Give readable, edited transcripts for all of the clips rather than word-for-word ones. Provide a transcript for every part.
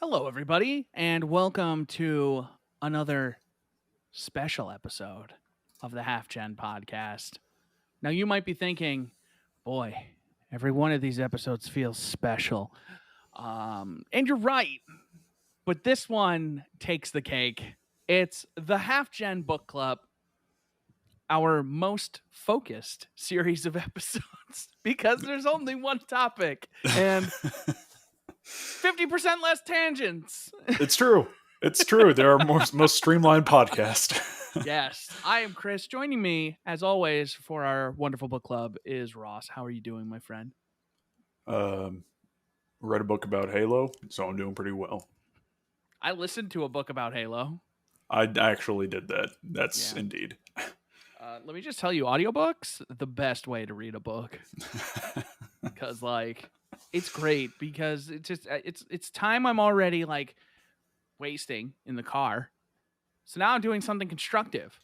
Hello, everybody, and welcome to another special episode of the HalfGen podcast. Now, you might be thinking, boy, every one of these episodes feels special. And you're right, but this one takes the cake. It's the HalfGen Book Club, our most focused series of episodes, because there's only one topic and 50% less tangents. It's true. It's true. They're our most streamlined podcast. Yes, I am Chris. Joining me, as always, for our wonderful book club is Ross. How are you doing, my friend? Read a book about Halo, so I'm doing pretty well. I listened to a book about Halo. I actually did that. That's indeed. Let me just tell you, audiobooks, the best way to read a book. Because, it's great because it's time I'm already, wasting in the car. So now I'm doing something constructive.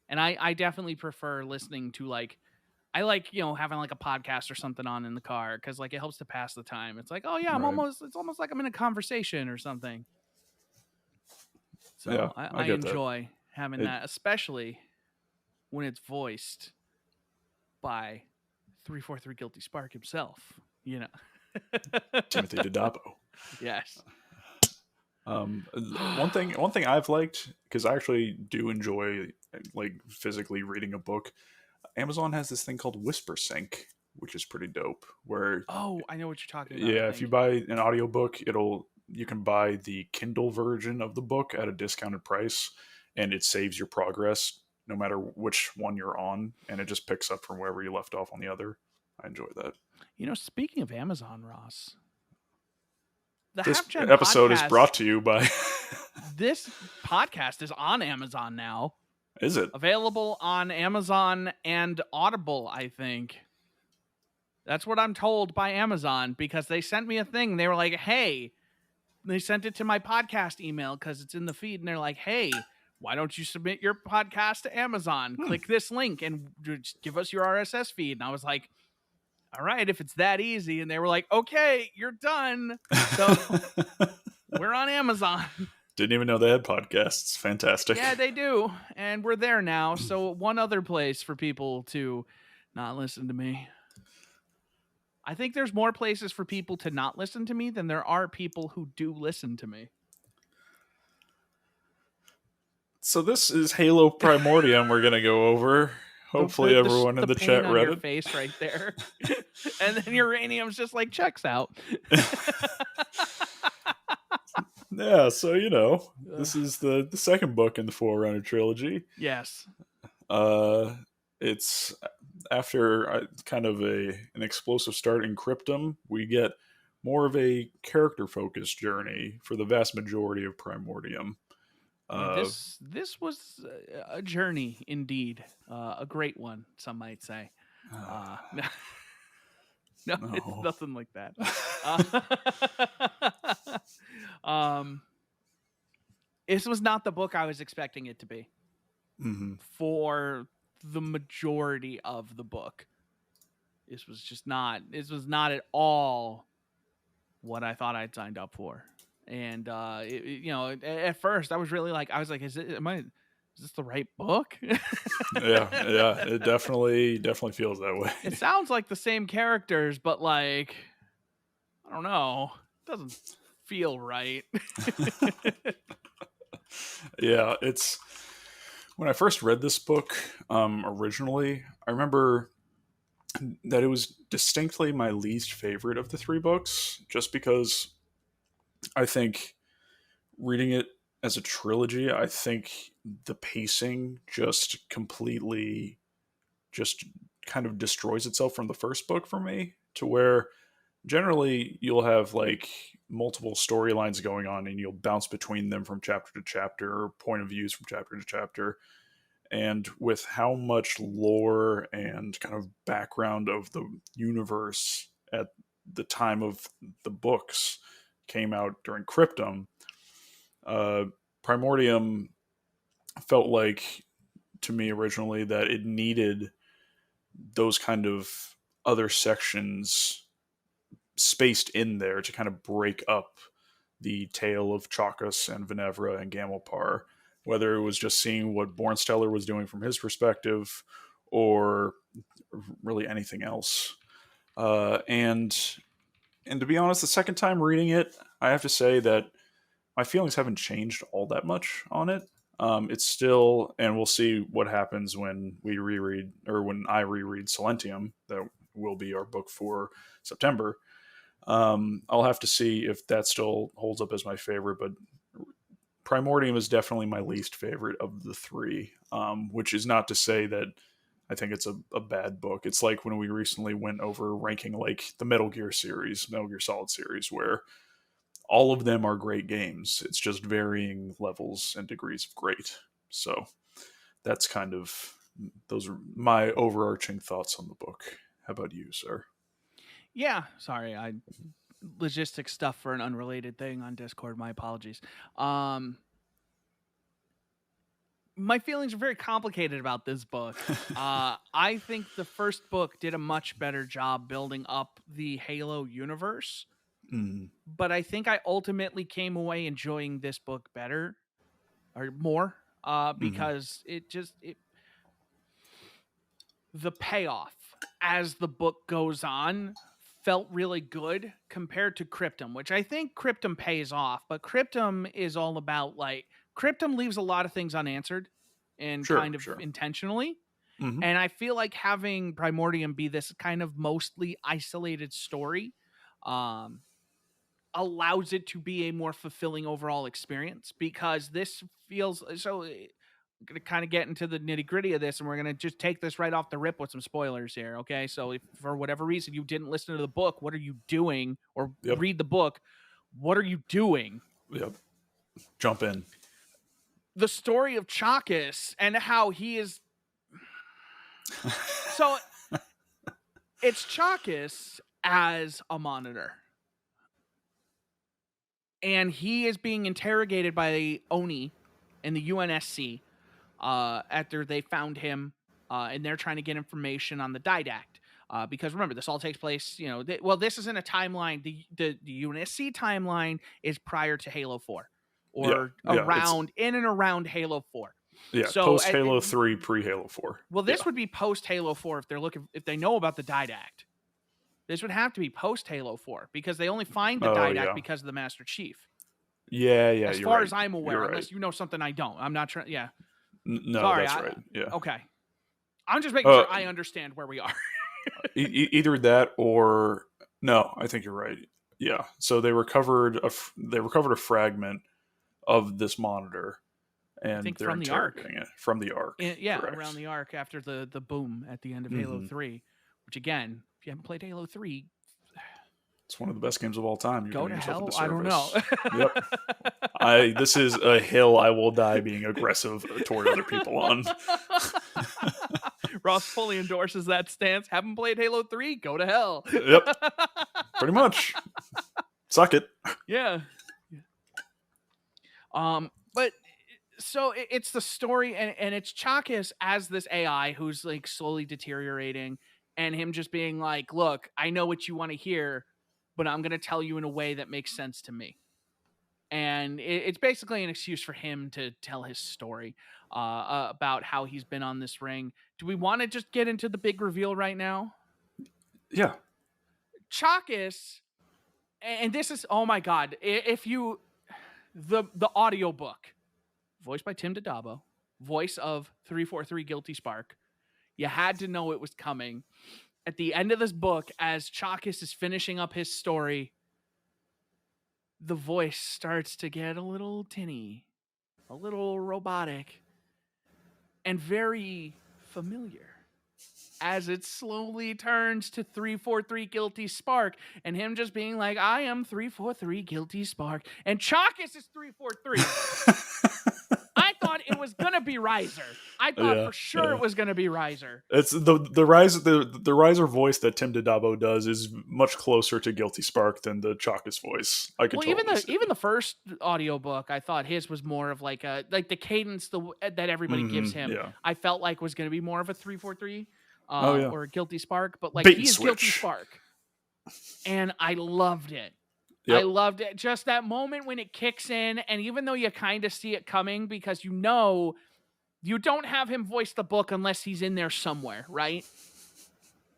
And I definitely prefer listening to, I like, having a podcast or something on in the car because it helps to pass the time. It's like, oh yeah, it's almost like I'm in a conversation or something. So yeah, I enjoy having that, especially when it's voiced by 343 Guilty Spark himself, Timothy Didapo. Yes. One thing I've liked, because I actually do enjoy physically reading a book. Amazon has this thing called Whisper Sync, which is pretty dope. Where I know what you're talking about. Yeah, if you buy an audiobook, you can buy the Kindle version of the book at a discounted price, and it saves your progress no matter which one you're on, and it just picks up from wherever you left off on the other. I enjoy that. Speaking of Amazon, Ross, this episode is brought to you by... This podcast is on Amazon now. Is it? Available on Amazon and Audible, I think. That's what I'm told by Amazon, because they sent me a thing. They were like, hey, they sent it to my podcast email because it's in the feed, and they're like, hey, why don't you submit your podcast to Amazon? Click this link and just give us your RSS feed. And I was like, all right, if it's that easy. And they were like, okay, you're done. So we're on Amazon. Didn't even know they had podcasts. Fantastic. Yeah, they do. And we're there now. So one other place for people to not listen to me. I think there's more places for people to not listen to me than there are people who do listen to me. So this is Halo Primordium we're going to go over. Hopefully everyone in the chat read it. Face right there. And then Uranium's just checks out. Yeah, so, this is the second book in the Forerunner trilogy. Yes. It's after kind of an explosive start in Cryptum, we get more of a character-focused journey for the vast majority of Primordium. This was a journey indeed, a great one, some might say. No, it's nothing like that. This was not the book I was expecting it to be. Mm-hmm. For the majority of the book, this was not at all what I thought I'd signed up for. And at first I was really is this the right book? yeah, it definitely feels that way. It sounds like the same characters, but I don't know, it doesn't feel right. Yeah, it's when I first read this book originally, I remember that it was distinctly my least favorite of the three books, just because I think reading it as a trilogy, I think the pacing just completely kind of destroys itself from the first book for me, to where generally you'll have like multiple storylines going on, and you'll bounce between them from chapter to chapter, or point of views from chapter to chapter. And with how much lore and kind of background of the universe at the time of the books came out during Cryptum, uh, Primordium felt like, to me originally, that it needed those kind of other sections spaced in there to kind of break up the tale of Chakas and Venevra and Gamelpar, whether it was just seeing what Bornsteller was doing from his perspective or really anything else. And to be honest, the second time reading it, I have to say that my feelings haven't changed all that much on it. It's still, and we'll see what happens when we reread, or when I reread Silentium. That will be our book for September. I'll have to see if that still holds up as my favorite, but Primordium is definitely my least favorite of the three, which is not to say that I think it's a bad book. It's like when we recently went over ranking like the Metal Gear series, Metal Gear Solid series, where all of them are great games. It's just varying levels and degrees of great. So that's kind of, those are my overarching thoughts on the book. How about you, sir? Yeah, sorry, I logistic stuff for an unrelated thing on Discord. My apologies. Um, my feelings are very complicated about this book. I think the first book did a much better job building up the Halo universe, Mm, but I think I ultimately came away enjoying this book better or more mm, because it the payoff as the book goes on felt really good compared to Cryptum, which I think Cryptum pays off, but Cryptum is all about like Cryptum leaves a lot of things unanswered and sure, kind of sure. intentionally. Hmm. And I feel like having Primordium be this kind of mostly isolated story um, allows it to be a more fulfilling overall experience because this feels so. I'm going to kind of get into the nitty gritty of this, and we're going to just take this right off the rip with some spoilers here. Okay. So, if for whatever reason you didn't listen to the book, what are you doing? Or Yep, read the book, what are you doing? yep. Jump in. The story of Chakas and how he is. So, it's Chakas as a monitor, and he is being interrogated by Oni in the UNSC after they found him, and they're trying to get information on the Didact. Because remember, this all takes place, this isn't a timeline. The UNSC timeline is prior to Halo 4 Yeah, or yeah. It's around, in and around Halo 4. yeah. So, Post Halo 3, pre Halo 4. well, Yeah. this would be post Halo 4 if they know about the Didact. This would have to be post Halo 4 because they only find the Oh Didact yeah. because of the Master Chief. Yeah, yeah. As You're far right. as I'm aware, You're right. unless you know something I don't. I'm not trying. Yeah. No, Sorry. that's right. Yeah. Okay. I'm just making Uh, sure I understand where we are. either that or no. I think you're right. Yeah. So they recovered a fragment of this monitor, I and think they're from the Ark. interrogating it from the Ark. Yeah, around Correct. the Ark after the boom at the end of Halo Hmm. 3, which again, if you haven't played Halo 3, It's one of the best games of all time. You're go doing to yourself a hell. I don't know. disservice. Yep. I This is a hill I will die being aggressive toward other people on. Ross fully endorses that stance. Haven't played Halo 3? Go to hell. Yep. Pretty much. Suck it. Yeah. But so it's the story, and it's Chakas as this AI who's like slowly deteriorating, and him just being like, "Look, I know what you want to hear, but I'm gonna tell you in a way that makes sense to me." And it's basically an excuse for him to tell his story about how he's been on this ring. Do we want to just get into the big reveal right now? Yeah. Chakas, and this is, oh my god, if you the audiobook voiced by Tim Dadabo, voice of 343 Guilty Spark. You had to know it was coming. At the end of this book, as Chakas is finishing up his story, the voice starts to get a little tinny, a little robotic, and very familiar. as it slowly turns to 343 Guilty Spark, and him just being like, I am 343 Guilty Spark, and Chalkus is 343. I thought it was gonna be Riser. I thought Yeah, for sure yeah. it was gonna be Riser. It's the riser voice that Tim DiDabo does is much closer to Guilty Spark than the Chalkus voice. I could Well, totally see even it. the first audiobook, I thought his was more of like the cadence that everybody gives him. Yeah. I felt like was going to be more of a 343 Oh yeah. or a Guilty Spark, but like Bait he and is Guilty switch. Spark, and I loved it. I Yep. loved it. Just that moment when it kicks in, and even though you kind of see it coming because you know you don't have him voice the book unless he's in there somewhere, right?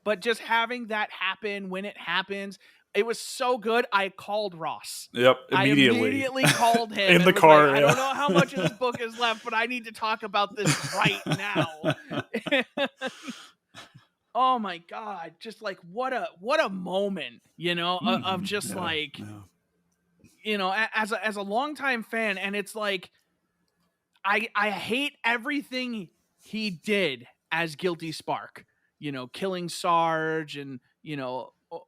But just having that happen when it happens, it was so good. I called Ross. Yep. I Immediately. immediately called him In the and was like, car. I Yeah. don't know how much of this book is left, but I need to talk about this right now. Oh my God. Just like what a moment, of just Yeah. like, Yeah. as a longtime fan, and it's like I hate everything he did as Guilty Spark. Killing Sarge and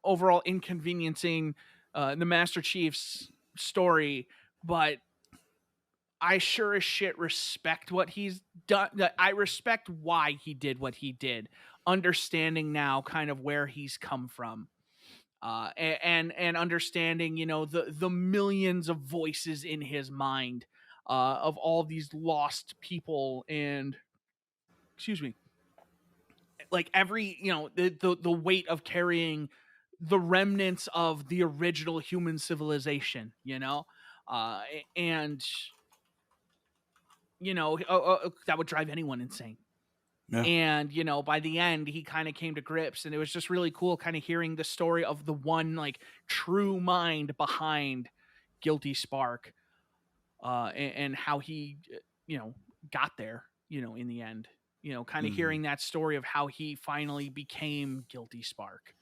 overall inconveniencing the Master Chief's story, but I sure as shit respect what he's done. I respect why he did what he did, understanding now kind of where he's come from. And understanding, the millions of voices in his mind of all these lost people, and excuse me, like every the weight of carrying the remnants of the original human civilization, uh, and that would drive anyone insane. Yeah. And by the end he kind of came to grips, and it was just really cool kind of hearing the story of the one like true mind behind Guilty Spark, and how he got there, in the end, kind of Mhm. hearing that story of how he finally became Guilty Spark.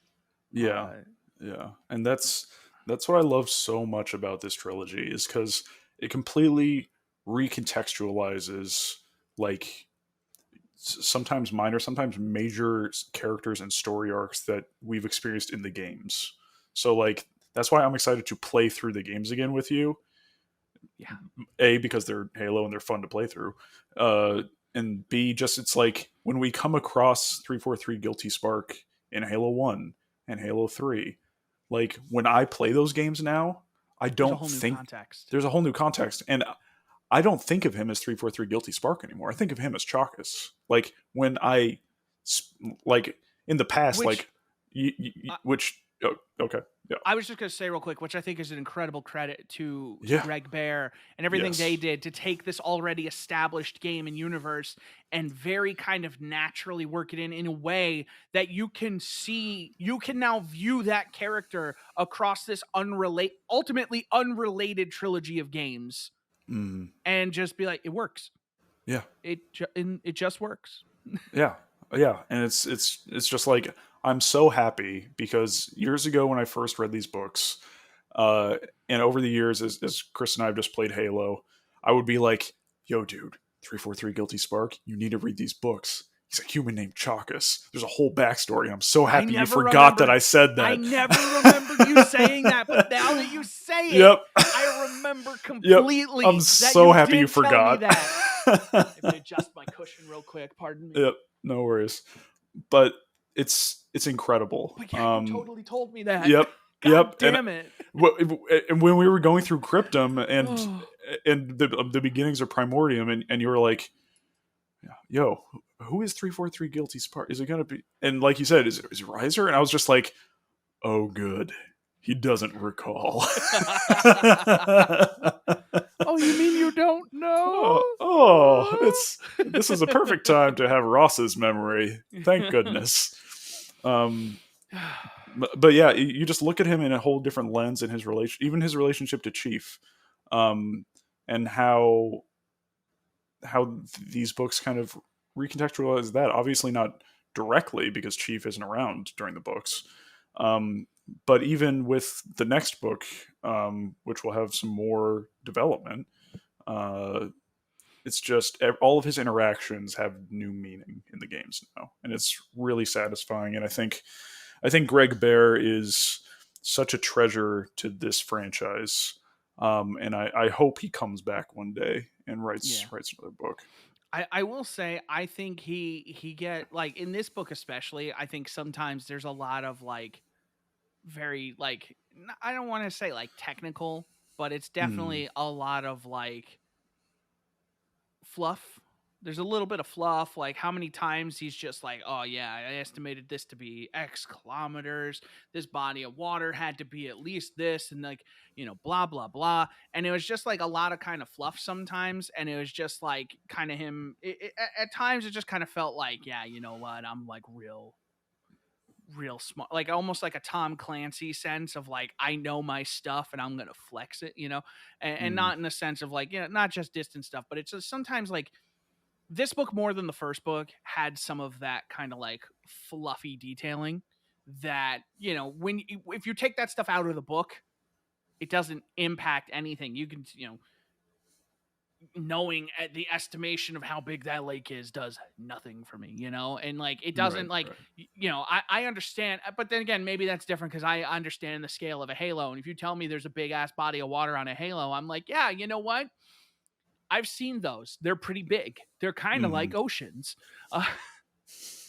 Yeah. Yeah. And that's what I love so much about this trilogy is because it completely recontextualizes like sometimes minor, sometimes major characters and story arcs that we've experienced in the games. So like that's why I'm excited to play through the games again with you. Yeah. A, because they're Halo and they're fun to play through. And B, just it's like when we come across 343 Guilty Spark in Halo 1 and Halo 3, like when I play those games now, I There's a don't whole new think context. there's a whole new context. And I don't think of him as 343 Guilty Spark anymore. I think of him as Chalkus. Like when like in the past, Which like, which, oh, okay. Yeah. I was just going to say real quick, which I think is an incredible credit to Yeah. Greg Bear and everything they Yes. did to take this already established game and universe and very kind of naturally work it in a way that you can now view that character across this ultimately unrelated trilogy of games, Mm. and just be like, it works. Yeah. It just works. Yeah, yeah, and it's just like I'm so happy because years ago when I first read these books, uh, and over the years as Chris and I have just played Halo, I would be like, "Yo, dude, 343 Guilty Spark, you need to read these books. He's a human named Chalkus. There's a whole backstory. I'm so I happy you never forgot that remembered I said I that." never remembered you saying that, but now that you say it, Yep, I remember yep. I'm completely that so you happy you did tell me forgot. that. Let me adjust my cushion real quick. Pardon me. Yep, no worries. But it's incredible. But yeah, you totally told me that. Yep, God yep. damn it. And when we were going through Cryptum and Oh, the beginnings of Primordium, and you were like, "Yo, who is 343 Guilty Spark? Is it gonna be?" And like you said, is it Riser? And I was just like, "Oh, good, he doesn't recall." oh, you mean you don't know? It's this is a perfect time to have Ross's memory. Thank goodness. Um, but yeah, you just look at him in a whole different lens in his even his relationship to Chief, and how these books kind of recontextualize that. Obviously, not directly because Chief isn't around during the books, um, but even with the next book, which will have some more development, uh, it's just all of his interactions have new meaning in the games now, and it's really satisfying. And I think Greg Bear is such a treasure to this franchise, and I hope he comes back one day and Yeah. writes another book. I will say I think he get like in this book especially, I think sometimes there's a lot of like very like I don't want to say like technical, but it's Mm, definitely a lot of like fluff. There's a little bit of fluff, like how many times he's just like, oh yeah, I estimated this to be X kilometers. This body of water had to be at least this, and like, blah, blah, blah. And it was just like a lot of kind of fluff sometimes. And it was just like kind of him. At times, it just kind of felt like, yeah, you know what? I'm like real smart, like almost like a Tom Clancy sense of like I know my stuff and I'm gonna flex it, and mm, not in the sense of like not just distant stuff, but it's just sometimes like this book more than the first book had some of that kind of like fluffy detailing that if you take that stuff out of the book, it doesn't impact anything. You can knowing at the estimation of how big that lake is does nothing for me, and like it doesn't right, like right. I understand, but then again maybe that's different because I understand the scale of a halo, and if you tell me there's a big ass body of water on a halo, I'm like, yeah, you know what, I've seen those, they're pretty big, they're kind of Mm, like oceans. uh,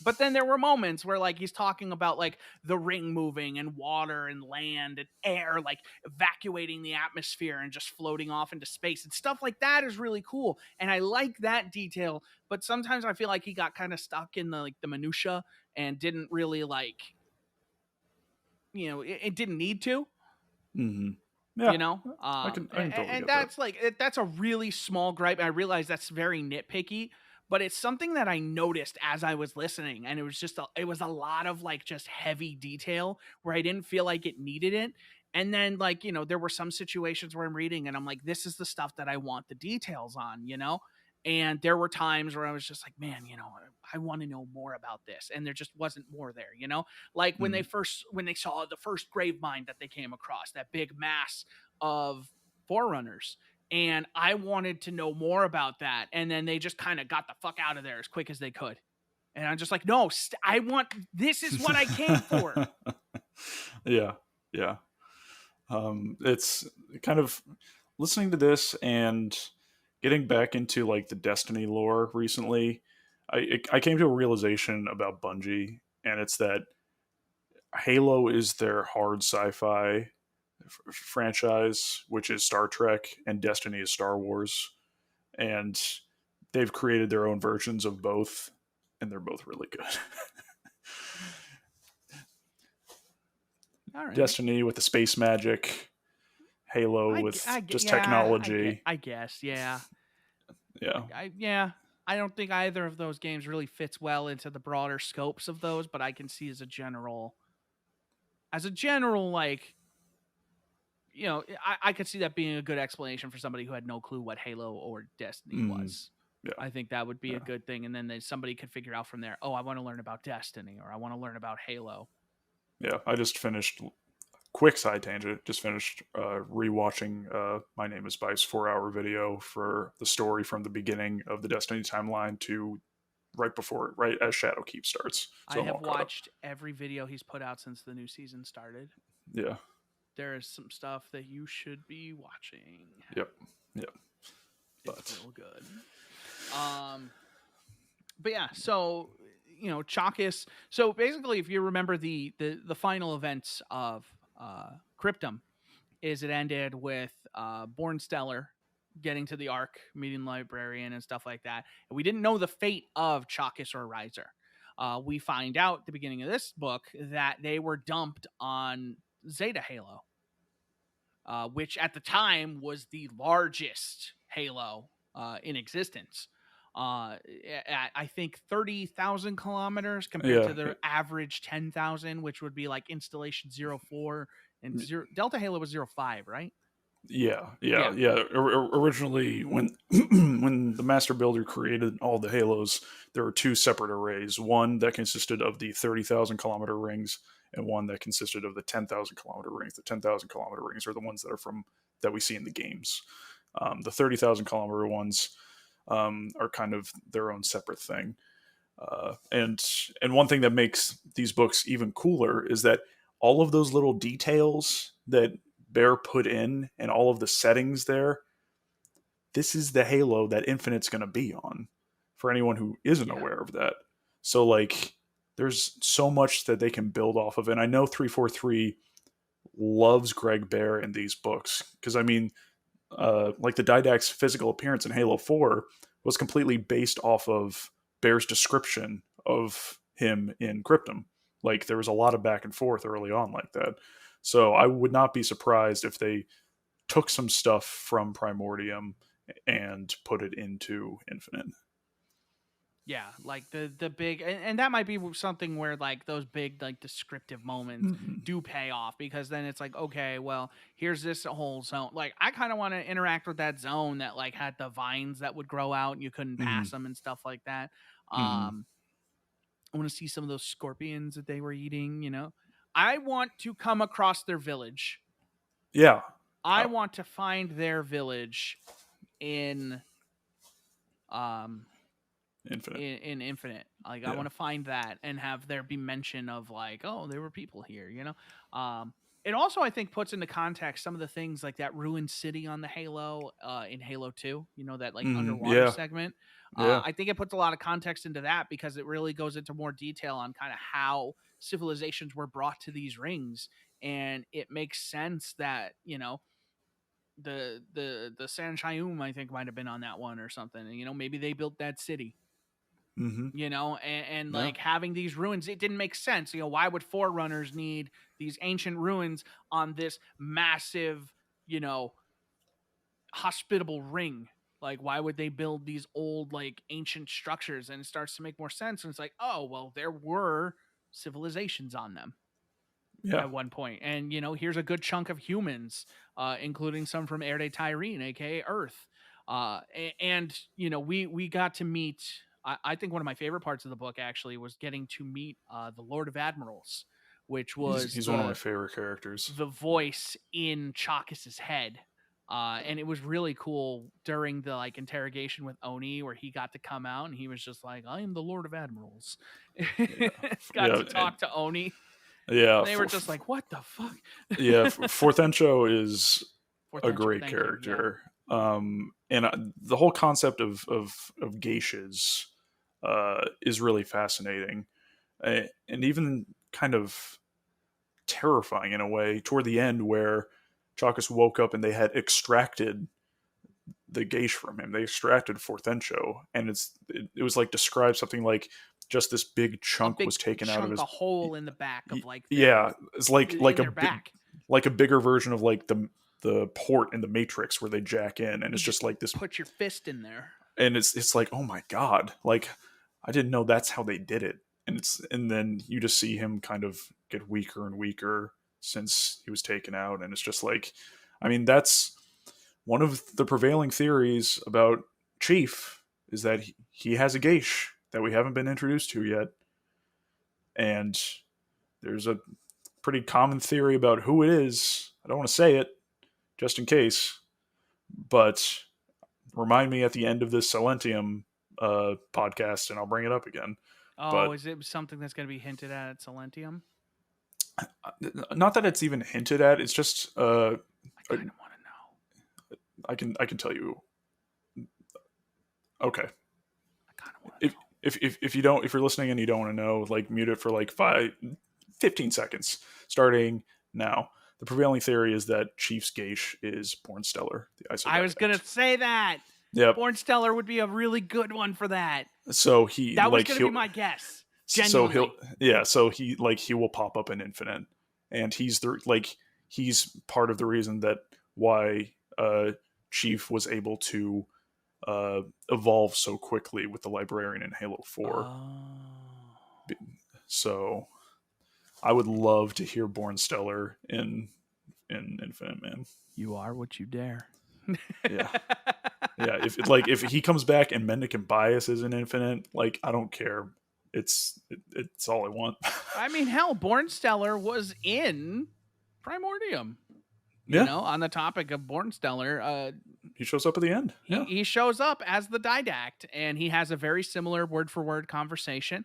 but then there were moments where like he's talking about like the ring moving and water and land and air like evacuating the atmosphere and just floating off into space, and stuff like that is really cool, and I like that detail. But sometimes I feel like he got kind of stuck in the minutia and didn't really like, it didn't need to, mm. you Yeah, know I can totally and get that. that's like that's a really small gripe. I realize that's very nitpicky, but it's something that I noticed as I was listening, and it was just it was a lot of like just heavy detail where I didn't feel like it needed it. And then like there were some situations where I'm reading and I'm like, this is the stuff that I want the details on, and there were times where I was just like, man, I want to know more about this, and there just wasn't more there, like when Mm. they saw the first grave mine that they came across, that big mass of forerunners, and I wanted to know more about that, and then they just kind of got the fuck out of there as quick as they could, and I'm just like, no, I want, this is what I came for. Yeah, yeah. It's kind of listening to this and getting back into like the Destiny lore recently. I came to a realization about Bungie, and it's that Halo is their hard sci-fi franchise, which is Star Trek, and Destiny is Star Wars, and they've created their own versions of both, and they're both really good. All right. Destiny with the space magic, Halo with just technology. I guess, yeah. Yeah. Yeah. I don't think either of those games really fits well into the broader scopes of those, but I can see as a general, like, I could see that being a good explanation for somebody who had no clue what Halo or Destiny Mm, was. yeah. I think that would be a Yeah. good thing, and then somebody could figure out from there. Oh, I want to learn about Destiny, or I want to learn about Halo. Yeah. I just finished, quick side tangent, just finished rewatching My Name is Spice 4 hour video for the story from the beginning of the Destiny timeline to right as Shadowkeep starts. I So I'm all have caught up. watched every video he's put out since the new season started. Yeah. There is some stuff that you should be watching. Yep. Yep. It's But real good. Um, but yeah, so Chalkus. So basically, if you remember the final events of Cryptum, is it ended with Born Stellar getting to the Ark, meeting the librarian and stuff like that. And we didn't know the fate of Chalkus or Riser. We find out at the beginning of this book that they were dumped on Zeta Halo, which at the time was the largest Halo in existence. At I think 30,000 kilometers compared to yeah. their average 10,000, which would be like installation 04 and Delta Halo was 05, right? Yeah, yeah, Yeah. yeah. Originally, when when the master builder created all the halos, there were two separate arrays. One that consisted of the 30,000 kilometer rings, and one that consisted of the 10,000 kilometer rings. The 10,000 kilometer rings are the ones that are from that we see in the games. The 30,000 kilometer ones. are kind of their own separate thing. And one thing that makes these books even cooler is that all of those little details that Bear put in and all of the settings there, this is the Halo that Infinite's going to be on, for anyone who isn't Yeah. aware of that. So like there's so much that they can build off of. And I know 343 loves Greg Bear in these books, because I mean, like the Didact's physical appearance in Halo 4 was completely based off of Bear's description of him in Cryptum. Like there was a lot of back and forth early on like that. So I would not be surprised if they took some stuff from Primordium and put it into Infinite. Yeah, like the big, and that might be something where like those big like descriptive moments Mm-hmm. do pay off, because then it's like, okay, well, here's this whole zone. Like I kind of want to interact with that zone that like had the vines that would grow out and you couldn't Mm-hmm. pass them and stuff like that. Mm-hmm. I want to see some of those scorpions that they were eating. I want to come across their village. Yeah. I want to find their village in um Infinite. in Infinite. Like I Yeah. want to find that and have there be mention of like, oh, there were people here. It also, I think, puts into context some of the things like that ruined city on the Halo in Halo 2, that like Mm-hmm. underwater Yeah. segment. Yeah. I think it puts a lot of context into that, because it really goes into more detail on kind of how civilizations were brought to these rings. And it makes sense that, the San Shayum, I think, might have been on that one or something. And, maybe they built that city, Mm-hmm. and Yeah. like having these ruins, it didn't make sense. Why would forerunners need these ancient ruins on this massive, hospitable ring? Like, why would they build these old like ancient structures? And it starts to make more sense, and it's like, oh well, there were civilizations on them Yeah. at one point. And here's a good chunk of humans, including some from Erde Tyrene, aka Earth. And we got to meet. I think one of my favorite parts of the book actually was getting to meet the Lord of Admirals, which was He's one of my favorite characters. the voice in Chalkis's head. And it was really cool during the like interrogation with Oni, where he got to come out and he was just like, I am the Lord of Admirals. Yeah. Got Yeah. to talk to Oni. Yeah. They were just like, what the fuck? Yeah. Forthencho is a Forthencho, great thank you. Yeah. character. And the whole concept of geishas is really fascinating, and even kind of terrifying in a way toward the end, where Chalkus woke up and they had extracted the Geish from him. They extracted Forthencho, and it was like described something like just this big A chunk big was taken out of chunk, his. a hole in the back of like Yeah, it's in their back. like a bigger version of like the port in the Matrix where they jack in, and You it's just like this, put your fist in there. and it's like, oh my god, like I didn't know that's how they did it. And then you just see him kind of get weaker and weaker since he was taken out, and it's just like, I mean, that's one of the prevailing theories about Chief, is that he has a geish that we haven't been introduced to yet. And there's a pretty common theory about who it is. I don't want to say it just in case, but remind me at the end of this Silentium podcast and I'll bring it up again. Oh, But is it something that's going to be hinted at Silentium? not that it's even hinted at, it's just I kind of want to know. I can tell you. Okay. I kind of want to know. If you don't, if you're listening and you don't want to know, like mute it for like 15 seconds starting now. The prevailing theory is that Chief's Geish is Born Stellar, the ISO. I was going to say that. Yep. Born Stellar would be a really good one for that. So that was going to be my guess. Genuinely. So he will pop up in Infinite, and he's part of the reason that why Chief was able to evolve so quickly with the Librarian in Halo 4. Oh. So I would love to hear Born Stellar in Infinite, man. You are what you dare. Yeah. Yeah, if he comes back and Mendicant Bias is in Infinite, like I don't care. It's all I want. I mean, hell, Born Stellar was in Primordium. You Yeah. know, on the topic of Born Stellar, he shows up at the end. he Yeah. he shows up as the didact, and he has a very similar word for word conversation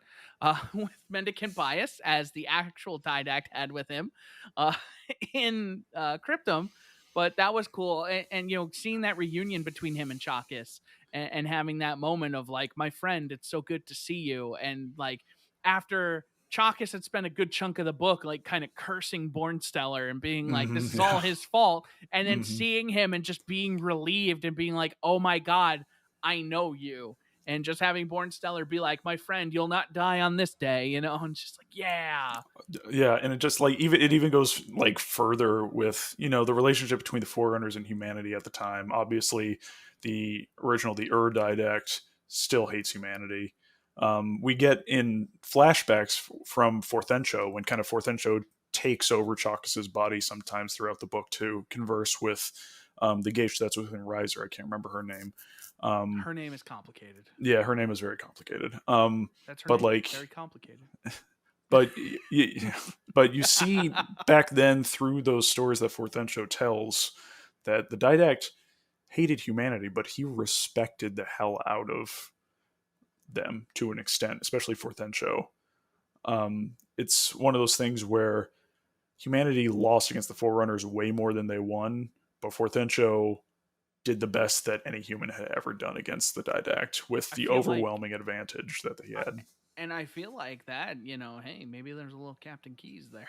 with Mendicant Bias as the actual didact had with him uh, in Cryptum. But that was cool, and seeing that reunion between him and Chakas, and having that moment of like, my friend, it's so good to see you, and like after Chakas had spent a good chunk of the book like kind of cursing Bornsteller and being like, this is all Yeah. his fault, and then hmm seeing him and just being relieved and being like, oh my god, I know you, and just having Bornsteller be like, my friend, you'll not die on this day, and just like, yeah. Yeah, and it just like even goes like further with the relationship between the Forerunners and humanity at the time. Obviously, the Didact still hates humanity. We get in flashbacks from Forthencho when kind of Forthencho takes over Chalkus's body sometimes throughout the book to converse with the Geisha that's within Riser. I can't remember her name. Her name is complicated. Yeah, her name is very complicated. That's her But name. like, Very complicated. but but you see back then through those stories that Forthencho tells that the Didact hated humanity, but he respected the hell out of them to an extent, especially Forthencho. It's one of those things where humanity lost against the Forerunners way more than they won, but Forthencho did the best that any human had ever done against the Didact with I the feel like overwhelming advantage that they had. And I feel like that, hey, maybe there's a little Captain Keys there.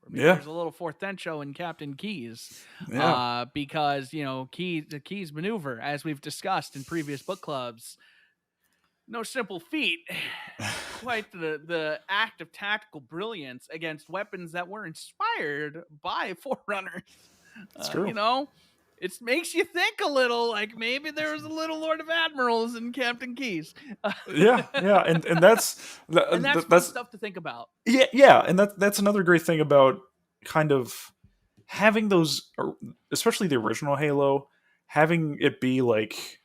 Or maybe Yeah, there's a little Forthencho in Captain Keys. yeah, Because, the Keys maneuver, as we've discussed in previous book clubs, no simple feat. Quite the act of tactical brilliance against weapons that were inspired by Forerunners. it's You true. know, it makes you think a little, like maybe there was a little Lord of Admirals in Captain Keys. Yeah, yeah, and that's And that's fun that's stuff to think about. yeah, yeah, and that's another great thing about kind of having those, especially the original Halo, having it be like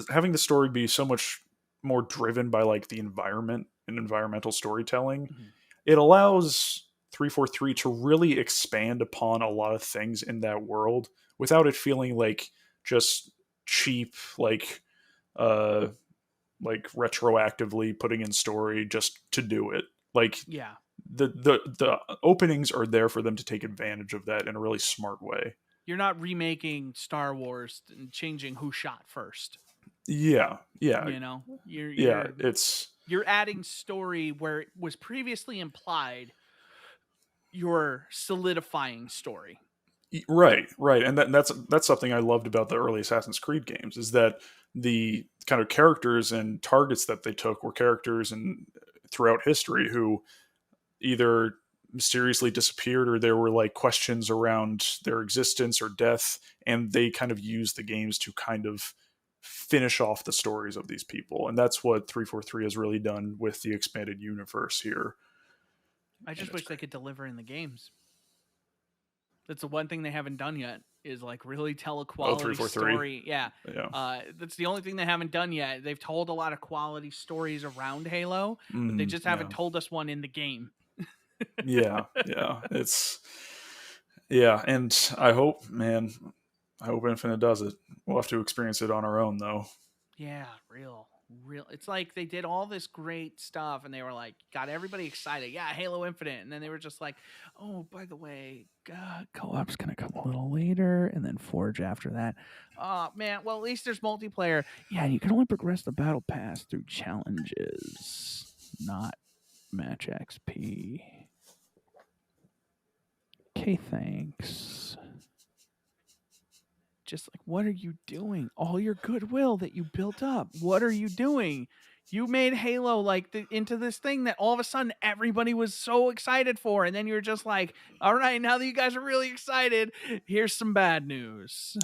having the story be so much more driven by like the environment and environmental storytelling. Mhm. It allows 343 to really expand upon a lot of things in that world without it feeling like just cheap uh like retroactively putting in story just to do it. Like Yeah. the openings are there for them to take advantage of that in a really smart way. You're not remaking Star Wars and changing who shot first. Yeah, yeah, You're yeah. you're It's you're adding story where it was previously implied. You're solidifying story. right, right, and that's something I loved about the early Assassin's Creed games is that the kind of characters and targets that they took were characters and throughout history who either mysteriously disappeared or there were like questions around their existence or death, and they kind of used the games to kind of finish off the stories of these people, and that's what 343 has really done with the expanded universe here, I and just it's wish they great. could deliver in the games. That's the one thing they haven't done yet, is like really tell a Oh, quality 343. story. Yeah. Yeah. That's the only thing they haven't done yet. They've told a lot of quality stories around Halo, but they just haven't Yeah. told us one in the game. Yeah. Yeah. It's yeah, and I hope, man, I hope Infinite does it. We'll have to experience it on our own, though. Yeah, real. It's like they did all this great stuff, and they were like, got everybody excited. Yeah, Halo Infinite, and then they were just like, oh, by the way, co-op's gonna come a little later, and then Forge after that. Oh man, well at least there's multiplayer. Yeah, you can only progress the battle pass through challenges, not match XP. Okay, thanks. Just like, what are you doing? All your goodwill that you built up, what are you doing? You made Halo like into this thing that all of a sudden everybody was so excited for, and then you're just like, all right, now that you guys are really excited, here's some bad news.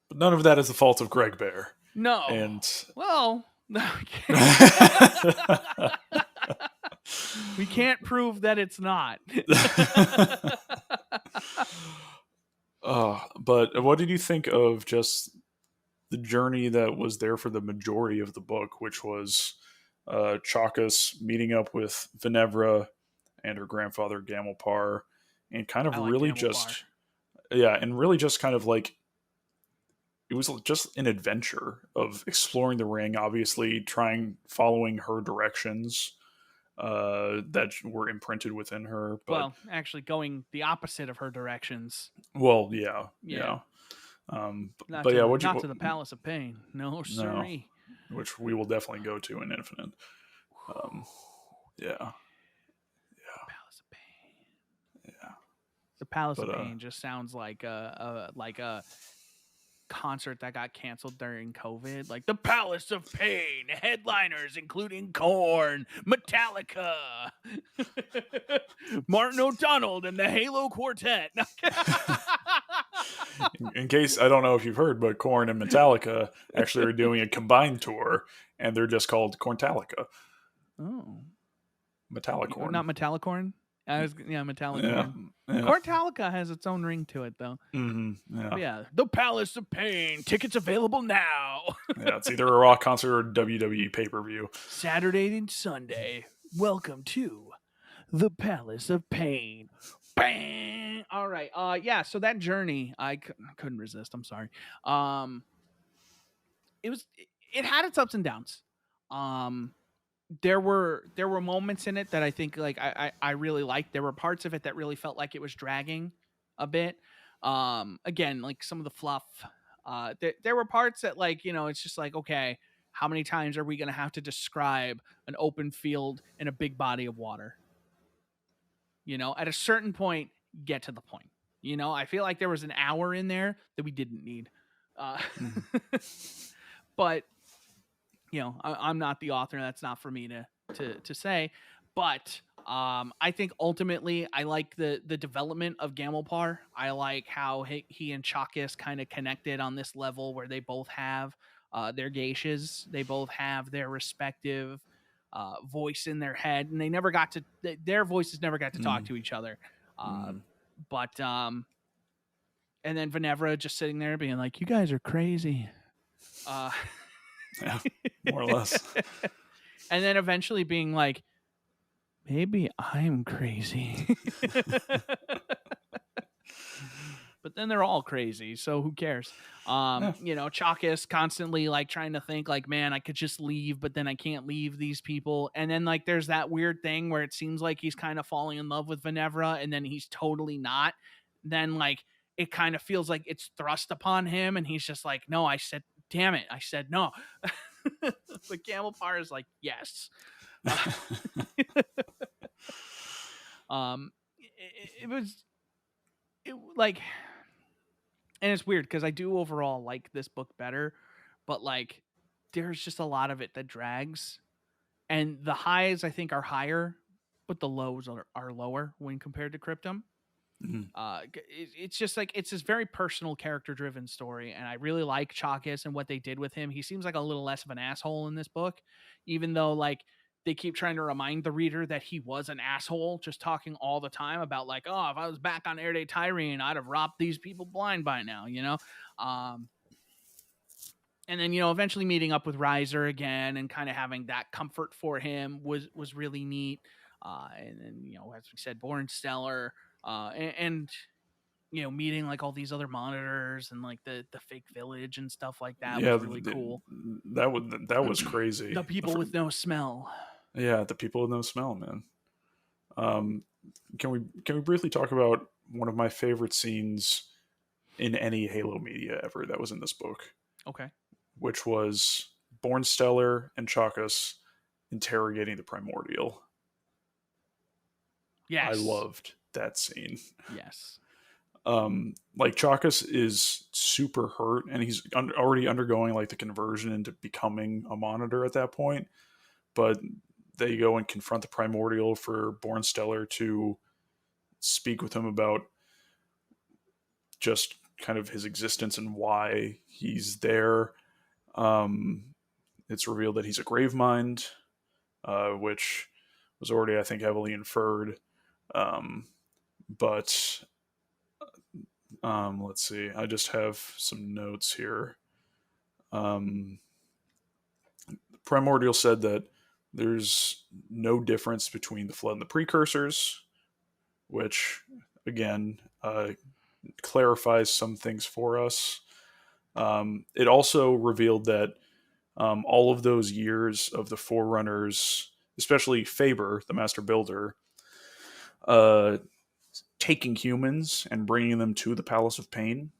But none of that is the fault of Greg Bear. No. And Well, no, we can't prove that it's not. but what did you think of just the journey that was there for the majority of the book, which was Chakas meeting up with Venevra and her grandfather Gamelpar, and kind of I like really Gamelpar. just yeah, and really just kind of like it was just an adventure of exploring the ring. Obviously, following her directions that were imprinted within her. But Well, actually, going the opposite of her directions. well, yeah, Yeah, yeah. But yeah, not to the Palace of Pain. No, no, siree. which we will definitely go to in Infinite. Um, yeah, Palace of Pain. yeah. The Palace But of Pain just sounds like a concert that got canceled during COVID. Like the Palace of Pain, headliners including Korn, Metallica, Martin O'Donnell, and the Halo Quartet. in case I don't know if you've heard, but Korn and Metallica actually are doing a combined tour, and they're just called Corntalica. Oh, Metallicorn. not Metallicorn. Yeah, Metallicorn. yeah. Cortalica has its own ring to it, though. Yeah. But yeah, the Palace of Pain. Tickets available now. Yeah, it's either a rock concert or WWE pay per view. Saturday and Sunday. Welcome to the Palace of Pain. Bang! All right. Yeah. So that journey, I couldn't resist. I'm sorry. It was. It had its ups and downs. Um, there were moments in it that I think like I really liked. There were parts of it that really felt like it was dragging a bit. Again, like some of the fluff. There were parts that like it's just like, okay, how many times are we going to have to describe an open field and a big body of water? At a certain point, get to the point. I feel like there was an hour in there that we didn't need. But I'm not the author. That's not for me to say. But I think ultimately I like the development of Gamelpar. I like how he and Chakas kind of connected on this level where they both have their geishas. They both have their respective voice in their head, and their voices never got to talk to each other. But and then Venevra just sitting there being like, "You guys are crazy." Yeah, more or less. And then eventually being like, maybe I'm crazy. But then they're all crazy, so who cares? Chakas constantly like trying to think like, man, I could just leave, but then I can't leave these people. And then like there's that weird thing where it seems like he's kind of falling in love with Venevra, and then he's totally not. Then like it kind of feels like it's thrust upon him, and he's just like, no, I said, damn it, I said no. But Gamelpar is like, yes. It was like, and it's weird because I do overall like this book better, but like there's just a lot of it that drags, and the highs I think are higher, but the lows are lower when compared to Cryptum. It's just like it's this very personal character driven story, and I really like Chakas and what they did with him. He seems like a little less of an asshole in this book, even though like they keep trying to remind the reader that he was an asshole, just talking all the time about like, oh, if I was back on Erde Tyrene, I'd have robbed these people blind by now, and then eventually meeting up with Riser again and kind of having that comfort for him was really neat. And then as we said, Born Stellar, and meeting like all these other monitors and like the fake village and stuff like that Yeah, was really cool. that was crazy. The people with no smell. Yeah, the people with no smell, man. Can we briefly talk about one of my favorite scenes in any Halo media ever that was in this book? Okay. Which was Born Stellar and Chakas interrogating the Primordial. Yes. I loved that scene. Yes. Like Chakas is super hurt, and he's already undergoing like the conversion into becoming a monitor at that point. But they go and confront the Primordial for Born Stellar to speak with him about just kind of his existence and why he's there. It's revealed that he's a grave mind, which was already, I think, heavily inferred. But let's see. I just have some notes here. Primordial said that there's no difference between the Flood and the Precursors, which, again, clarifies some things for us. It also revealed that all of those years of the Forerunners, especially Faber, the Master Builder, uh, taking humans and bringing them to the Palace of Pain,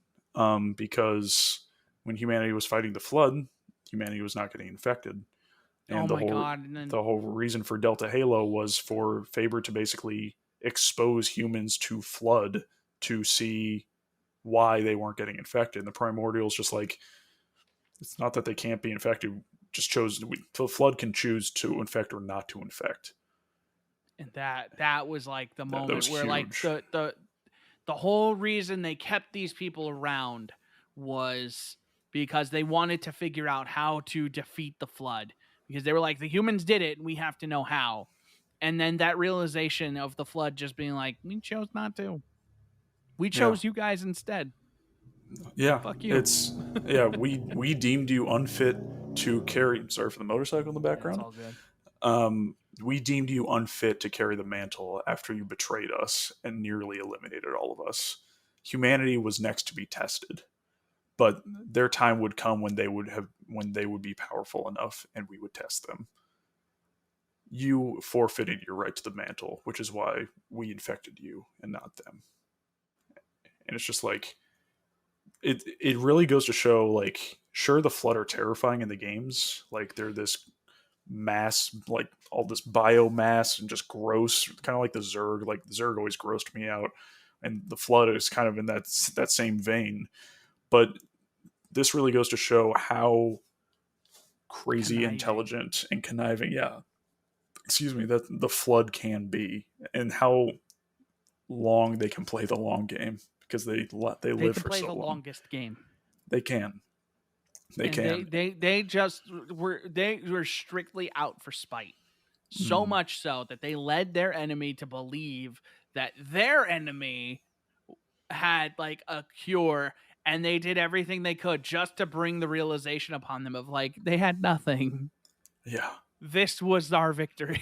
because when humanity was fighting the Flood, humanity was not getting infected, Oh and my god! And then the whole reason for Delta Halo was for Faber to basically expose humans to Flood to see why they weren't getting infected. And the Primordials just like, it's not that they can't be infected, just chose the Flood can choose to infect or not to infect. that was like the That was moment where like huge. the whole reason they kept these people around was because they wanted to figure out how to defeat the Flood, because they were like, the humans did it and we have to know how. And then that realization of the Flood just being like, we chose not to, we Yeah, chose you guys instead, yeah. fuck you. It's yeah. We deemed you unfit to carry. Sorry for the motorcycle in the Yeah, it's background. all good. We deemed you unfit to carry the mantle after you betrayed us and nearly eliminated all of us. Humanity was next to be tested, but their time would come when they would be powerful enough, and we would test them. You forfeited your right to the mantle, which is why we infected you and not them. And it's just like, it really goes to show, like, sure, the Flood are terrifying in the games, like they're this mass, like all this biomass and just gross, kind of like the Zerg. Like the Zerg always grossed me out, and the Flood is kind of in that same vein. But this really goes to show how crazy Conniving. intelligent and conniving, yeah, excuse me, that the Flood can be, and how long they can play the long game, because they They live can for play so the long. longest game. They can. They And they can. they they just they were strictly out for spite. So Mm, much so that they led their enemy to believe that their enemy had like a cure, and they did everything they could just to bring the realization upon them of like, they had nothing. yeah. This was our victory.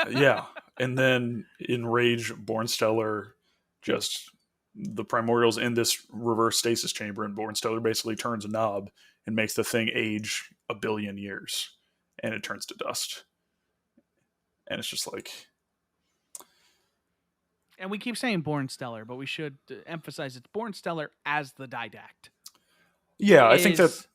Yeah. And then in Rage, Bornstellar just, the Primordials in this reverse stasis chamber, and Bornstellar basically turns a knob and makes the thing age 1 billion years, and it turns to dust. And it's just like, And we keep saying Born Stellar, but we should emphasize it's Born Stellar as the Didact. yeah, I think that, Is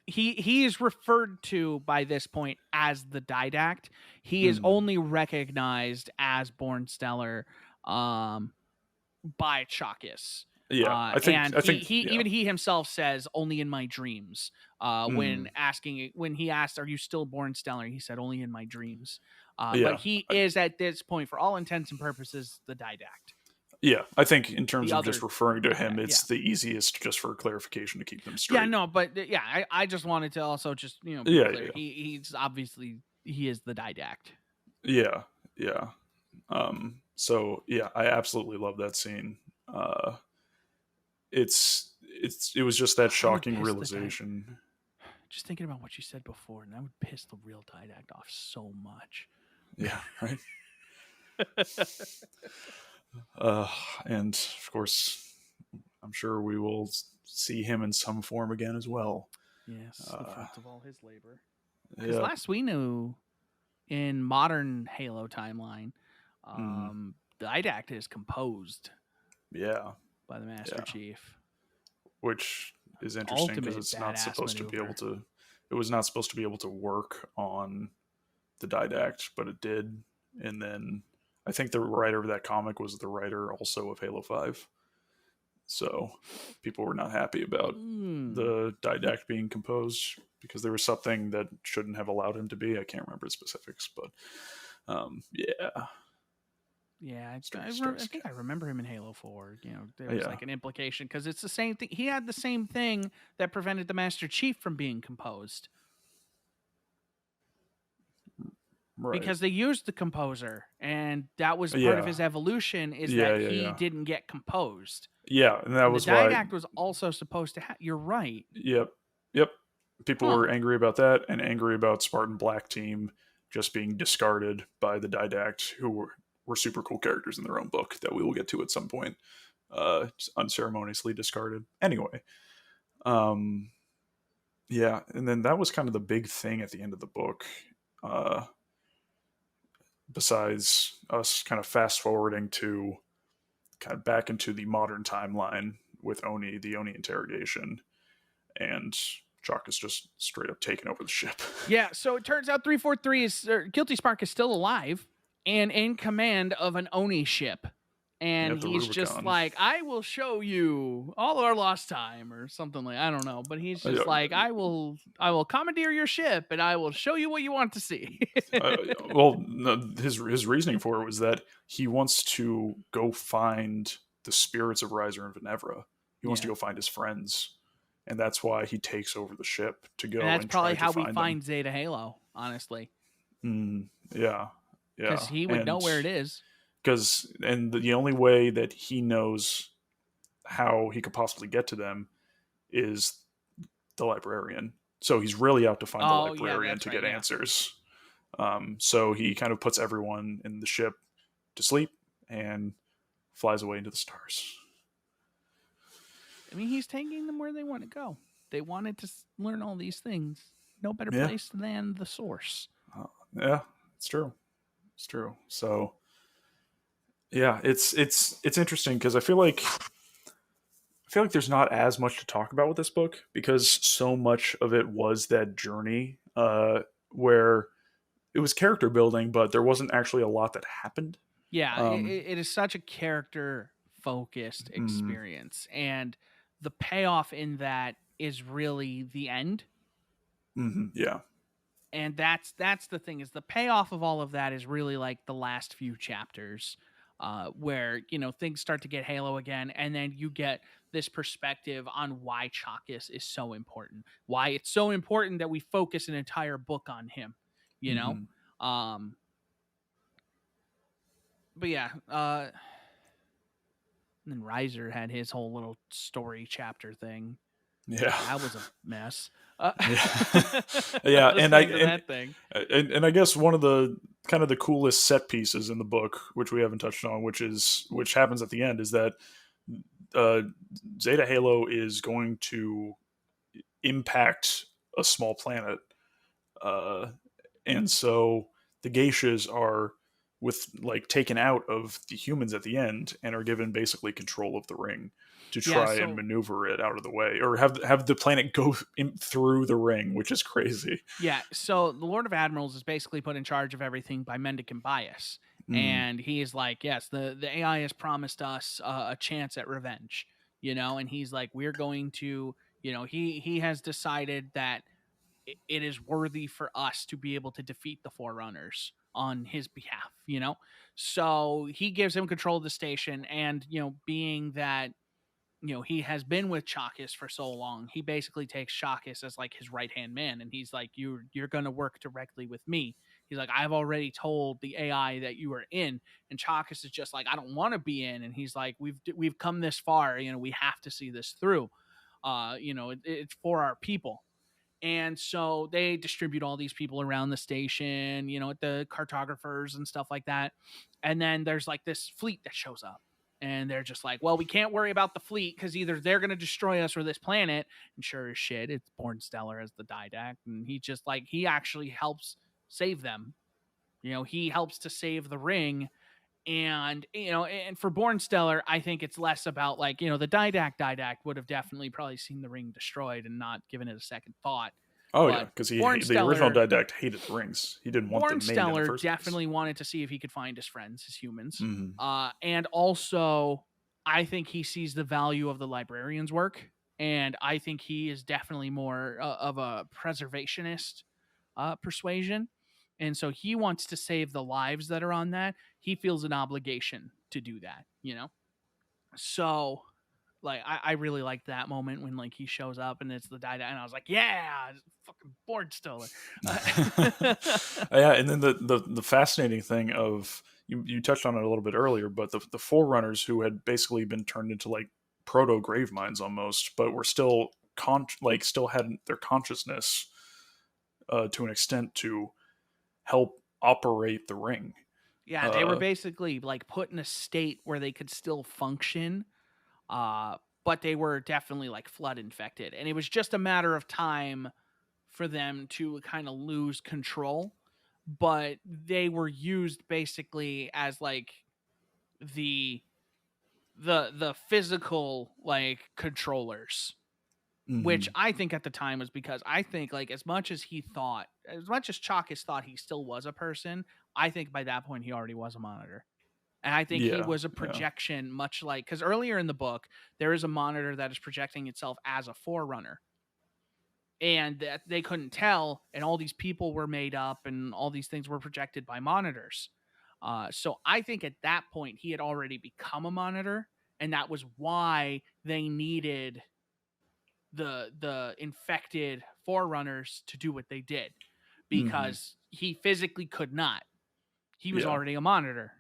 he is referred to by this point as the Didact. He is mm, only recognized as Born Stellar by Chakas. yeah, And he yeah, even he himself says only in my dreams. mm, When he asked, "Are you still Born Stellar?" He said, "Only in my dreams." But yeah, he is at this point, for all intents and purposes, the Didact. yeah. I think in terms The of just other referring to him, Didact, yeah. it's the easiest just for clarification to keep them Yeah, straight. no, but yeah, I just wanted to also just be Yeah, clear. yeah, He's obviously he is the Didact. yeah, yeah. So yeah, I absolutely love that scene. It was just that That would shocking piss the Didact. realization. Just thinking about what you said before, and that would piss the real Didact off so much. Yeah, right. And of course, I'm sure we will see him in some form again as well. Yes, the Uh, fruits of all his labor. Because yeah. last we knew, in modern Halo timeline, Mm, the Didact is composed yeah. by the Master Yeah. Chief. Which is interesting because Ultimate it's not badass supposed to be able maneuver. to. It was not supposed to be able to work on the Didact, but it did. And then I think the writer of that comic was the writer also of Halo 5. So people were not happy about Mm. the Didact being composed because there was something that shouldn't have allowed him to be. I can't remember the specifics, but yeah, Yeah, I strikes think I again. remember him in Halo 4. There was Yeah, like an implication because it's the same thing. He had the same thing that prevented the Master Chief from being composed, right. because they used the composer, and that was part of Yeah, his evolution, is yeah, that yeah, he yeah, didn't get composed. yeah. And that And the was why. Didact was also supposed to have. You're right. Yep, yep. People Huh. were angry about that, and angry about Spartan Black Team just being discarded by the Didact, who were super cool characters in their own book that we will get to at some point. just unceremoniously discarded. Anyway, um, yeah, and then that was kind of the big thing at the end of the book. Uh, Besides us kind of fast forwarding to kind of back into the modern timeline with the Oni interrogation, and Jock is just straight up taking over the ship. Yeah, so it turns out 343 is Guilty Spark is still alive and in command of an Oni ship. And Yep, the he's just Rubicon. like, I will show you all our lost time or something like, I don't know, but he's just like, I will commandeer your ship and I will show you what you want to see. uh, well, no, his reasoning for it was that he wants to go find the spirits of Riser and Venevra. He wants to Yeah. go find his friends, and that's why he takes over the ship to And go that's and probably try to how we find them. find Zeta Halo, honestly, Yeah, because yeah, he would know and where it is. the only way that he knows how he could possibly get to them is the librarian. So he's really out to find the Oh, yeah, librarian that's to right. get Yeah. answers. So he kind of puts everyone in the ship to sleep and flies away into the stars. I mean, he's taking them where they want to go. They wanted to learn all these things. No better Yeah, place than the source. yeah, it's true. It's true. So yeah, it's interesting because I feel like there's not as much to talk about with this book because so much of it was that journey where it was character building, but there wasn't actually a lot that happened. Yeah, Um, it is such a character focused mm, experience. And the payoff in that is really the end. yeah. And that's the thing, is the payoff of all of that is really like the last few chapters, where things start to get Halo again, and then you get this perspective on why Chakas is so important, why it's so important that we focus an entire book on him, you know. Hmm. um but yeah, and then Riser had his whole little story chapter thing. Yeah. That was a mess. Yeah. Yeah, Listening to that thing. and I guess one of the kind of the coolest set pieces in the book, which we haven't touched on, which happens at the end, is that uh, Zeta Halo is going to impact a small planet, uh, and so the geishas are taken out of the humans at the end and are given basically control of the ring to Yeah, try and so maneuver it out of the way, or have the planet go through the ring, which is crazy. Yeah, so the Lord of Admirals is basically put in charge of everything by Mendicant Bias, Mm, and he is like, yes, the AI has promised us a chance at revenge, and he's like, we're going to, he has decided that it is worthy for us to be able to defeat the Forerunners on his behalf, so he gives him control of the station, and being that he has been with Chakas for so long. He basically takes Chakas as like his right hand man, and he's like, you're gonna work directly with me. He's like, I've already told the AI that you are in, and Chakas is just like, I don't want to be in, and he's like, we've come this far, we have to see this through. It's for our people. And so they distribute all these people around the station, at the cartographers and stuff like that. And then there's like this fleet that shows up. And they're just like, well, we can't worry about the fleet because either they're going to destroy us or this planet. And sure as shit, it's Born Stellar as the Didact. And he actually helps save them. He helps to save the ring. And for Born Stellar, I think it's less about like, the Didact would have definitely probably seen the ring destroyed and not given it a second thought. oh yeah, But because Born the original Stellar, Didact hated the rings. He didn't want Born them made in the Stellar first place. definitely wanted to see if he could find his friends, his humans. Hmm. And also, I think he sees the value of the librarian's work. And I think he is definitely more of a preservationist persuasion. And so he wants to save the lives that are on that. He feels an obligation to do that. So like I really liked that moment when like he shows up and it's the Dida, and I was like, yeah, it's fucking Board Stiller. Yeah, and then the fascinating thing of you touched on it a little bit earlier, but the forerunners who had basically been turned into like proto grave minds almost, but were still still had their consciousness to an extent to help operate the ring. Yeah, they were Uh, basically like put in a state where they could still function, But they were definitely like flood infected, and it was just a matter of time for them to kind of lose control. But they were used basically as like the the physical like controllers, which Hmm. I think at the time was because I think like as much as Chalkus thought he still was a person, I think by that point he already was a monitor. And I think he Yeah. was a Yeah. projection, much like because earlier in the book there is a monitor that is projecting itself as a forerunner, and that they couldn't tell, and all these people were made up, and all these things were projected by monitors. So I think at that point he had already become a monitor, and that was why they needed the infected forerunners to do what they did, Hmm. because he physically could not. He was Yeah. already a monitor.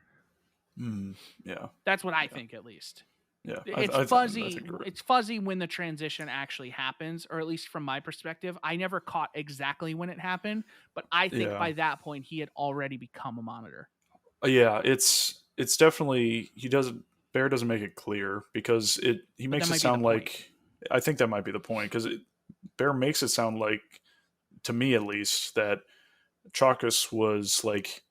Hmm. Yeah. That's what I Yeah. think, at least. Yeah. It's I fuzzy. think you're right. It's fuzzy when the transition actually happens, or at least from my perspective, I never caught exactly when it happened, but I think Yeah. by that point he had already become a monitor. Yeah. It's definitely he doesn't Bear doesn't make it clear because it he But that makes it might be the sound point. like I think that might be the point because Bear makes it sound like, to me at least, that Chalkus was like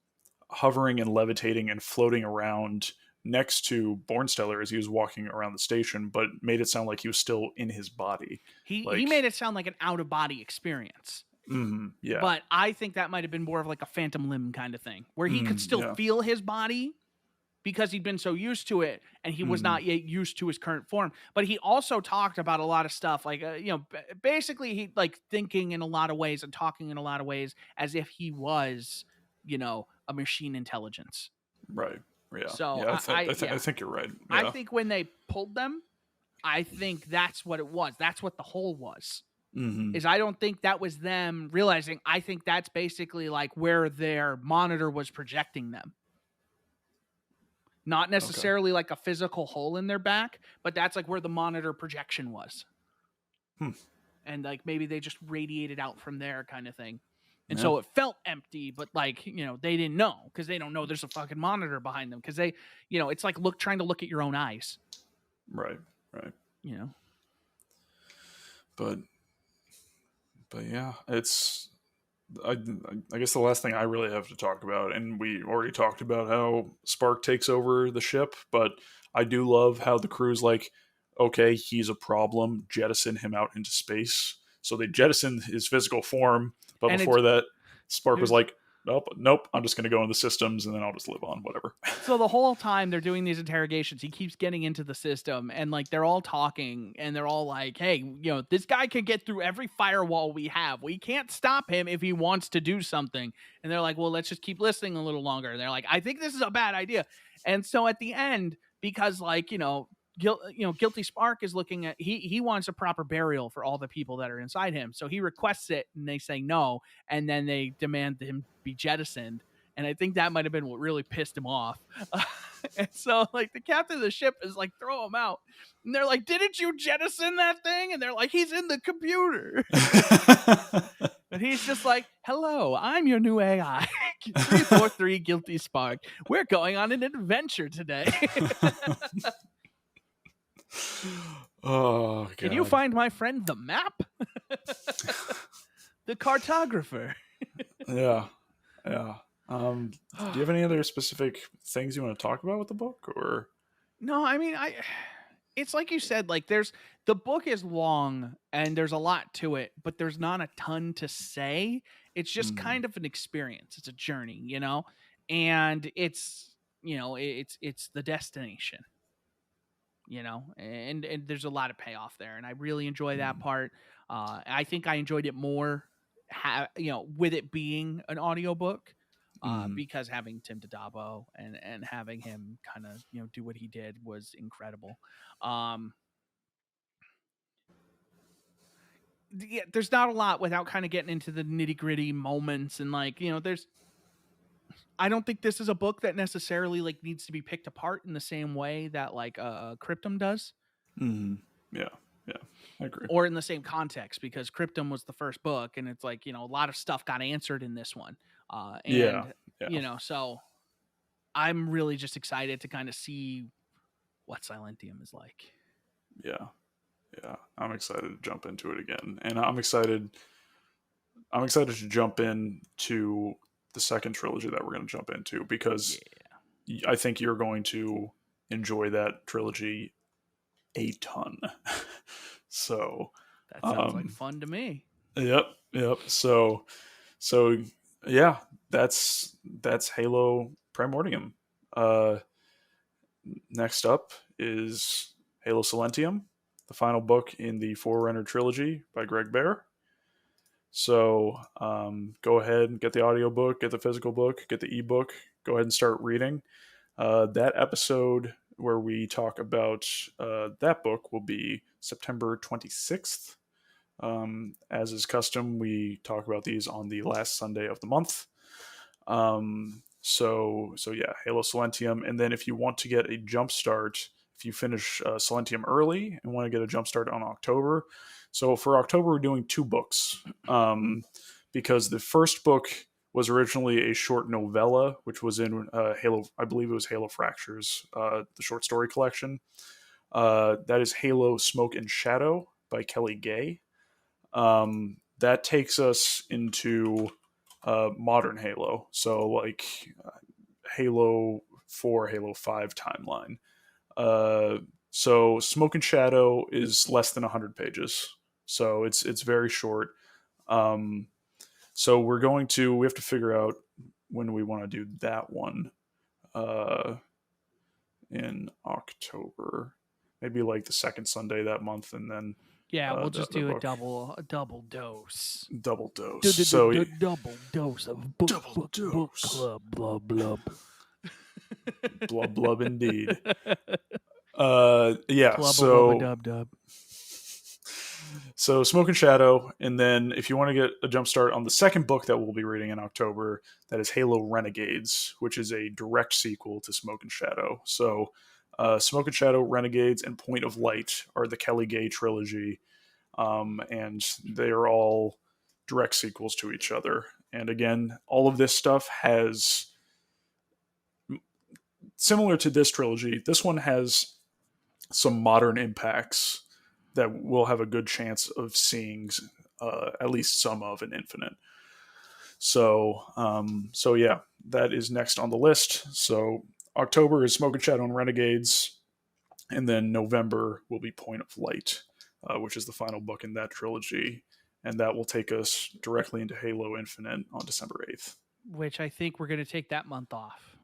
hovering and levitating and floating around next to Bornsteller as he was walking around the station, but made it sound like he was still in his body. He Like, made it sound like an out of body experience. yeah, But I think that might have been more of like a phantom limb kind of thing, where he could still yeah, feel his body because he'd been so used to it, and he was mm, not yet used to his current form. But he also talked about a lot of stuff, like basically he like thinking in a lot of ways and talking in a lot of ways as if he was, a machine intelligence. right, yeah, So yeah. I yeah, think you're right. I Yeah, think when they pulled them, I think that's what it was. That's what the hole was. hmm Is I don't think that was them realizing. I think that's basically like where their monitor was projecting them. Not okay, necessarily like a physical hole in their back, but that's like where the monitor projection was. hmm. And like maybe they just radiated out from there kind of thing. And Yeah, so it felt empty, but like, they didn't know, because they don't know there's a fucking monitor behind them, because it's like trying to look at your own eyes, right, right. you know. But yeah, it's I, I guess the last thing I really have to talk about, and we already talked about how Spark takes over the ship, but I do love how the crew's like, okay, he's a problem, jettison him out into space. So they jettisoned his physical form, but And it's before that, Spark was there's like, nope, I'm just going to go in the systems and then I'll just live on, whatever. so the whole time they're doing these interrogations, he keeps getting into the system, and like they're all talking, and they're all like, "Hey, this guy can get through every firewall we have. We can't stop him if he wants to do something." And they're like, "Well, let's just keep listening a little longer." And they're like, "I think this is a bad idea." And so at the end, because like Guilty Spark is looking at he wants a proper burial for all the people that are inside him, so he requests it, and they say no, and then they demand him be jettisoned. And I think that might have been what really pissed him off. And so, like, the captain of the ship is like, throw him out. And they're like, didn't you jettison that thing? And they're like, he's in the computer. And he's just like, hello, I'm your new AI. 343 Guilty Spark. We're going on an adventure today. Oh, Can you God. find my friend the map? The cartographer. Yeah. Yeah. Do you have any other specific things you want to talk about with the book, or? No, I mean, it's like you said, like the book is long and there's a lot to it, but there's not a ton to say. It's just Mhm. kind of an experience. It's a journey. And it's the destination, and there's a lot of payoff there, and I really enjoy that Mhm. part. I think I enjoyed it more, with it being an audiobook. Mhm. Because having Tim Tadabo and having him kind of do what he did was incredible. Um, yeah, there's not a lot without kind of getting into the nitty gritty moments, and like there's. I don't think this is a book that necessarily like needs to be picked apart in the same way that like Cryptum does, Mhm. Yeah. Yeah. I agree. or in the same context, because Cryptum was the first book, and it's like a lot of stuff got answered in this one, Yeah. and Yeah. so I'm really just excited to kind of see what Silentium is like. Yeah, yeah. I'm excited to jump into it again, and I'm excited. I'm excited to jump into the second trilogy that we're going to jump into because Yeah, I think you're going to enjoy that trilogy a ton. So, that sounds like um, fun to me. yep, yep. So yeah, that's Halo Primordium. Uh, Next up is Halo Silentium, the final book in the Forerunner trilogy by Greg Bear. So go ahead and get the audiobook, get the physical book, get the ebook. Go ahead and start reading. That episode where we talk about that book will be September 26th. As is custom, we talk about these on the last Sunday of the month. So yeah, Halo Silentium, and then if you want to get a jump start, if you finish Silentium early and want to get a jump start on October, so for October we're doing two books, because the first book was originally a short novella, which was in Halo, I believe it was Halo Fractures, the short story collection. That is Halo Smoke and Shadow by Kelly Gay. That takes us into modern Halo, so like Halo 4, Halo 5 timeline. Uh, so Smoke and Shadow is less than 100 pages, so it's very short. Um, so we have to figure out when we want to do that one uh, in October, maybe like the second Sunday that month, and then Yeah, we'll just the do book a double dose. double dose. So Double dose of double book dose, club blub blub. blub blub indeed. Yeah. Clubba wubba dub dub. So Smoke and Shadow, and then if you want to get a jump start on the second book that we'll be reading in October, that is Halo Renegades, which is a direct sequel to Smoke and Shadow. So Smoke and Shadow, Renegades, and Point of Light are the Kelly Gay trilogy, and they are all direct sequels to each other. And again, all of this stuff has, similar to this trilogy, this one has some modern impacts that we'll have a good chance of seeing at least some of in Infinite. So yeah, that is next on the list. So October is Smoke and Shadow and Renegades, and then November will be Point of Light, which is the final book in that trilogy, and that will take us directly into Halo Infinite on December 8th. Which I think we're going to take that month off.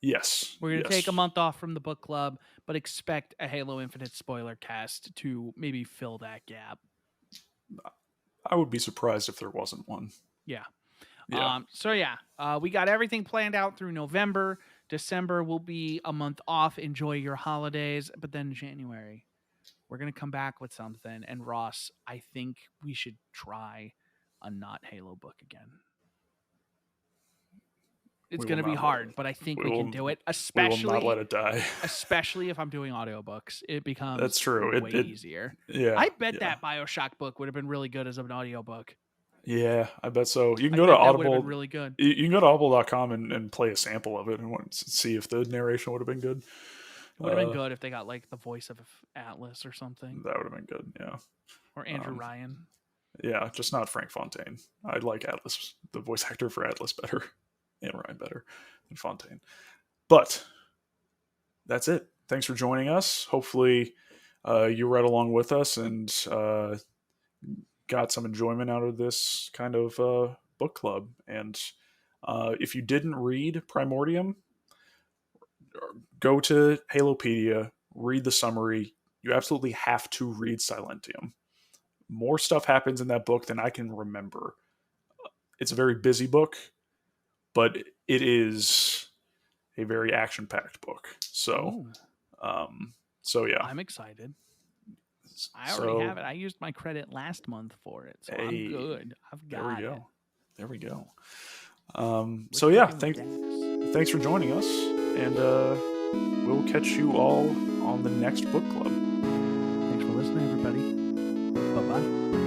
Yes, We're going to yes. take a month off from the book club, but expect a Halo Infinite spoiler cast to maybe fill that gap. I would be surprised if there wasn't one. Yeah. Yeah. So yeah, we got everything planned out through November. December will be a month off. Enjoy your holidays, but then January, we're gonna come back with something. And Ross, I think we should try a not Halo book again. It's We will gonna be not hard, but I think we can do it. We will not let Especially, it die. especially if I'm doing audiobooks, it becomes That's true. way easier. Yeah. I bet Yeah. that Bioshock book would have been really good as an audiobook. Yeah, I bet so. You can I go to bet that would have been Audible. really good. You can go to audible.com and play a sample of it and see if the narration would have been good. It would have been good if they got like the voice of Atlas or something, That would have been good. Yeah. or Andrew Ryan. Yeah, just not Frank Fontaine. I like Atlas, the voice actor for Atlas, better, and Ryan better than Fontaine. But that's it. Thanks for joining us. Hopefully, you read along with us and got some enjoyment out of this kind of book club. And if you didn't read Primordium, go to Halopedia, read the summary. You absolutely have to read Silentium. More stuff happens in that book than I can remember. It's a very busy book, but it is a very action-packed book. So, yeah, I'm excited. I already have it. I used my credit last month for it, so I'm good. I've got it. There we go. So yeah, thanks for joining us, and we'll catch you all on the next book club. Thanks for listening, everybody. Bye bye.